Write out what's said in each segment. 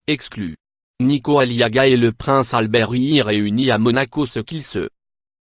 exclu. Nico Aliaga et le prince Albert y réunis à Monaco. Ce qu'il se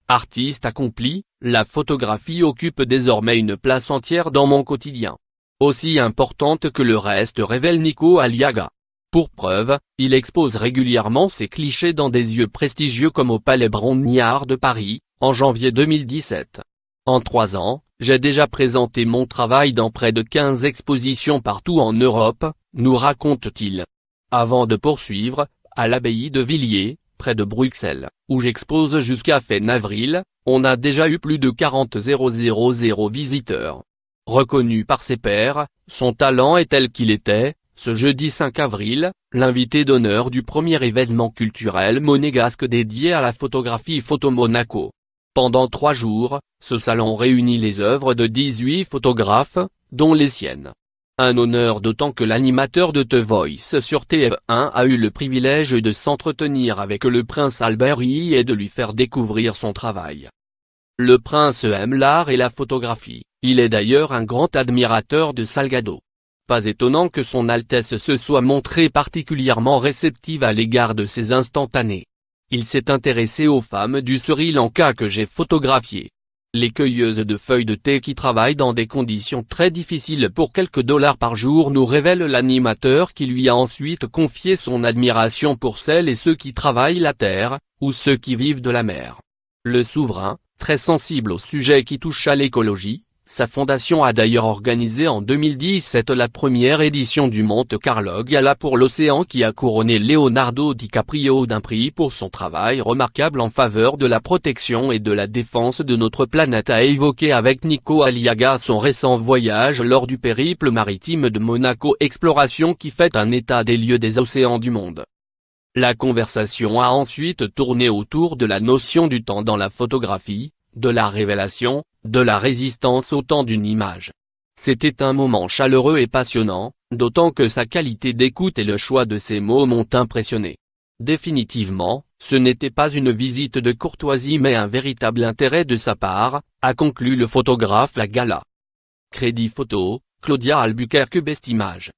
artiste accompli, la photographie occupe désormais une place entière dans mon quotidien. Aussi importante que le reste, révèle Nico Aliaga. Pour preuve, il expose régulièrement ses clichés dans des lieux prestigieux comme au Palais Brongniart de Paris, en janvier 2017. En 3 ans, j'ai déjà présenté mon travail dans près de 15 expositions partout en Europe, nous raconte-t-il. Avant de poursuivre, à l'abbaye de Villiers, près de Bruxelles, où j'expose jusqu'à fin avril, on a déjà eu plus de 40 000 visiteurs. Reconnu par ses pairs, son talent est tel qu'il était, ce jeudi 5 avril, l'invité d'honneur du premier événement culturel monégasque dédié à la photographie Photo Monaco. Pendant 3 jours, ce salon réunit les œuvres de 18 photographes, dont les siennes. Un honneur d'autant que l'animateur de The Voice sur TF1 a eu le privilège de s'entretenir avec le prince Albert et de lui faire découvrir son travail. Le prince aime l'art et la photographie, il est d'ailleurs un grand admirateur de Salgado. Pas étonnant que son Altesse se soit montrée particulièrement réceptive à l'égard de ces instantanés. Il s'est intéressé aux femmes du Sri Lanka que j'ai photographiées. Les cueilleuses de feuilles de thé qui travaillent dans des conditions très difficiles pour quelques dollars par jour, nous révèle l'animateur, qui lui a ensuite confié son admiration pour celles et ceux qui travaillent la terre, ou ceux qui vivent de la mer. Le souverain, très sensible au sujet qui touche à l'écologie, sa fondation a d'ailleurs organisé en 2017 la première édition du Monte Carlo Gala pour l'océan, qui a couronné Leonardo DiCaprio d'un prix pour son travail remarquable en faveur de la protection et de la défense de notre planète, a évoqué avec Nico Aliaga son récent voyage lors du périple maritime de Monaco Exploration, qui fait un état des lieux des océans du monde. La conversation a ensuite tourné autour de la notion du temps dans la photographie, de la révélation, de la résistance au temps d'une image. C'était un moment chaleureux et passionnant, d'autant que sa qualité d'écoute et le choix de ses mots m'ont impressionné. Définitivement, ce n'était pas une visite de courtoisie mais un véritable intérêt de sa part, a conclu le photographe. La gala. Crédit photo, Claudia Albuquerque. Best Image.